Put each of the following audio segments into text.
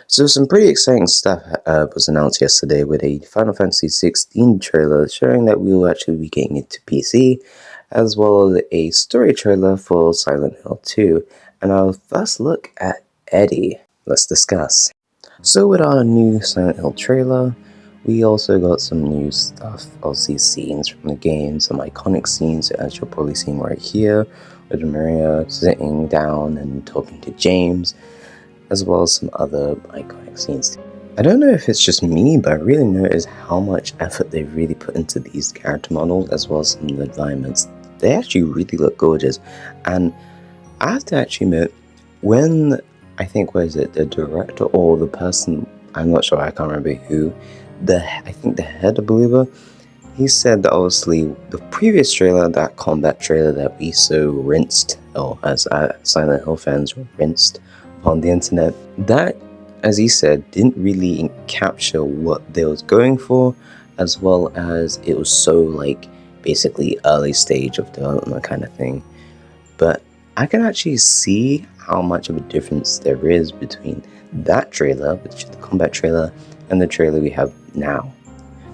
So some pretty exciting stuff was announced yesterday with a Final Fantasy 16 trailer showing that we will actually be getting it to PC, as well as a story trailer for Silent Hill 2, and our first look at Eddie. Let's discuss. So with our new Silent Hill trailer, we also got some new stuff, obviously scenes from the game, some iconic scenes as you're probably seeing right here, with Maria sitting down and talking to James, as well as some other iconic scenes. I don't know if it's just me, but I really notice how much effort they really put into these character models, as well as some of the environments. They actually really look gorgeous, and I have to actually admit, when I think, what is it, the director or the person, I'm not sure, I can't remember who, I think the head, I believe, he said that obviously the previous trailer, that combat trailer that we so rinsed, or as Silent Hill fans rinsed on the internet, that, as he said, didn't really capture what they was going for, as well as it was so like basically early stage of development kind of thing. But I can actually see how much of a difference there is between that trailer, which is the combat trailer, and the trailer we have now.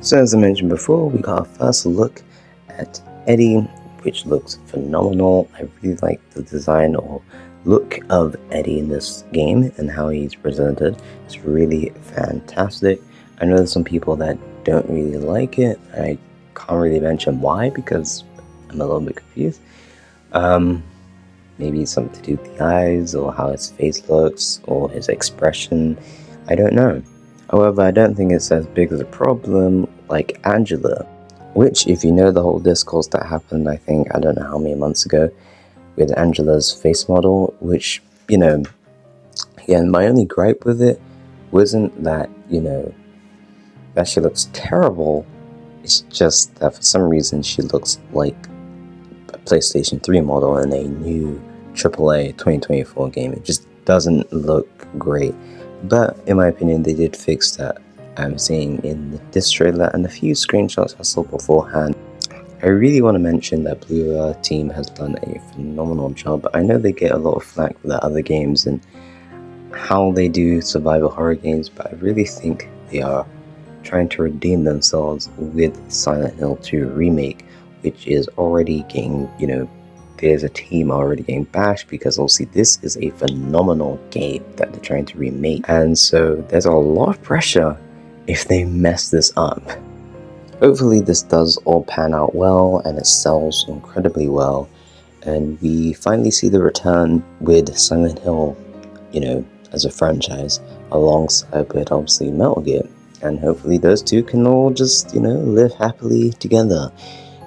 So as I mentioned before, we got our first look at Eddie, which looks phenomenal. I really like the design or look of Eddie in this game and how he's presented. It's really fantastic. I know there's some people that don't really like it. I can't really mention why because I'm a little bit confused. Maybe something to do with the eyes or how his face looks or his expression. I don't know. However, I don't think it's as big of a problem like Angela, which, if you know the whole discourse that happened, I think, I don't know how many months ago, with Angela's face model, which, again, my only gripe with it wasn't that, that she looks terrible. It's just that for some reason she looks like a PlayStation 3 model in a new AAA 2024 game. It just doesn't look great. But in my opinion, they did fix that. I'm seeing in this trailer and a few screenshots I saw beforehand. I really want to mention that Blue team has done a phenomenal job. I know they get a lot of flack for their other games and how they do survival horror games, but I really think they are trying to redeem themselves with Silent Hill 2 Remake, which is already getting, there's a team already getting bashed because obviously this is a phenomenal game that they're trying to remake, and so there's a lot of pressure if they mess this up. Hopefully this does all pan out well and it sells incredibly well, and we finally see the return with Silent Hill, as a franchise, alongside with obviously Metal Gear, and hopefully those two can all just, live happily together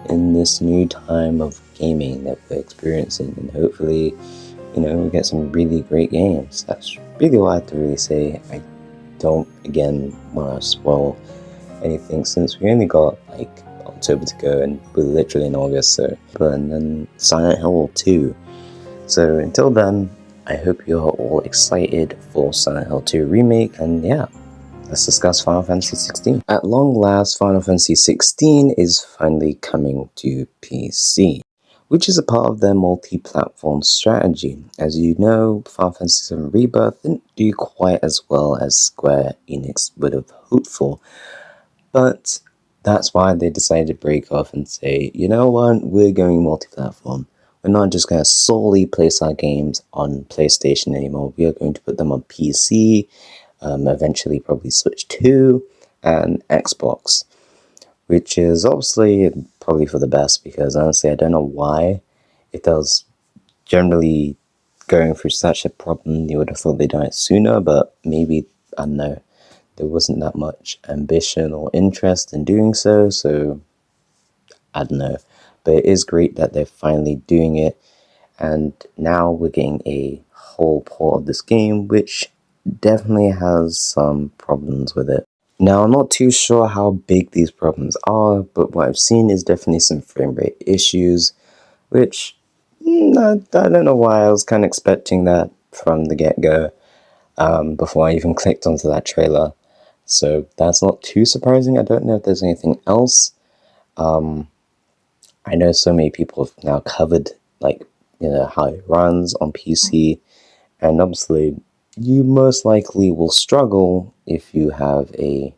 in this new time of gaming that we're experiencing, and hopefully, we get some really great games. That's really what I have to really say. I don't, again, want to spoil anything since we only got like October to go and we're literally in August, and then Silent Hill 2. So until then, I hope you're all excited for Silent Hill 2 Remake, and yeah, let's discuss Final Fantasy 16. At long last, Final Fantasy 16 is finally coming to PC, which is a part of their multi-platform strategy. As you know, Final Fantasy 7 Rebirth didn't do quite as well as Square Enix would have hoped for, but that's why they decided to break off and say, you know what, we're going multi-platform. We're not just going to solely place our games on PlayStation anymore. We are going to put them on PC, eventually probably Switch 2, and Xbox, which is obviously probably for the best because honestly I don't know why, if that was generally going through such a problem, you would have thought they'd done it sooner, but maybe, I don't know, there wasn't that much ambition or interest in doing so, so I don't know. But it is great that they're finally doing it, and now we're getting a whole port of this game, which definitely has some problems with it. Now, I'm not too sure how big these problems are, but what I've seen is definitely some frame rate issues, which I don't know why I was kind of expecting that from the get-go, before I even clicked onto that trailer. So that's not too surprising. I don't know if there's anything else. I know so many people have now covered, how it runs on PC, and obviously you most likely will struggle if you have a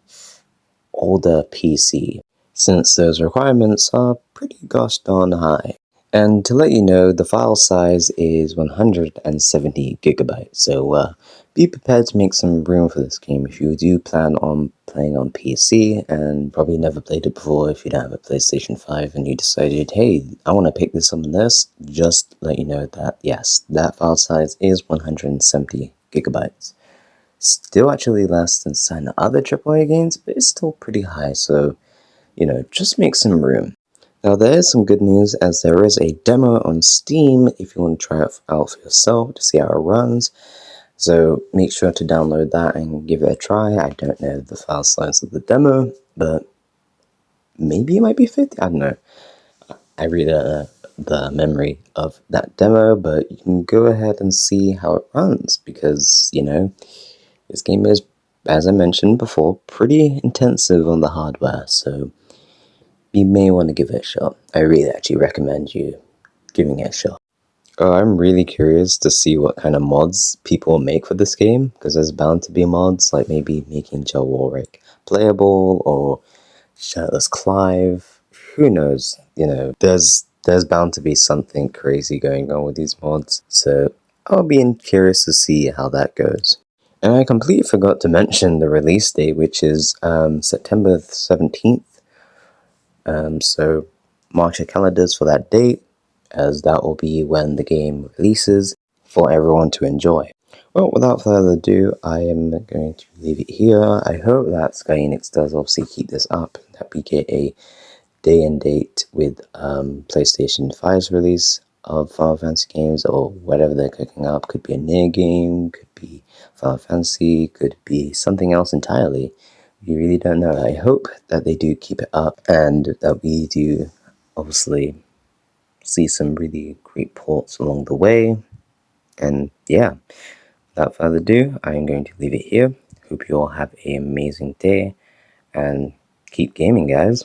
older PC, since those requirements are pretty gosh darn high. And to let you know, the file size is 170 gigabytes, so be prepared to make some room for this game if you do plan on playing on PC and probably never played it before. If you don't have a PlayStation 5 and you decided, hey, I want to pick this up on this, just let you know that yes, that file size is 170 gigabytes. Still actually less than some other AAA games, but it's still pretty high, so just make some room. Now, there is some good news, as there is a demo on Steam if you want to try it out for yourself to see how it runs. So make sure to download that and give it a try. I don't know the file size of the demo, but maybe it might be 50. I don't know. I really don't know the memory of that demo, but you can go ahead and see how it runs because, this game is, as I mentioned before, pretty intensive on the hardware, so you may want to give it a shot. I really actually recommend you giving it a shot. I'm really curious to see what kind of mods people make for this game, because there's bound to be mods, like maybe making Joe Warwick playable, or Shirtless Clive. Who knows? There's bound to be something crazy going on with these mods, so I'll be curious to see how that goes. And I completely forgot to mention the release date, which is September 17th. So mark your calendars for that date, as that will be when the game releases for everyone to enjoy. Well, without further ado, I am going to leave it here. I hope that Sky Enix does obviously keep this up, that we get a day and date with PlayStation 5's release of Final Fantasy games, or whatever they're cooking up. Could be a near game, could be Final Fantasy, could be something else entirely. We really don't know. I hope that they do keep it up and that we do obviously see some really great ports along the way. And yeah, without further ado, I am going to leave it here. Hope you all have an amazing day and keep gaming, guys.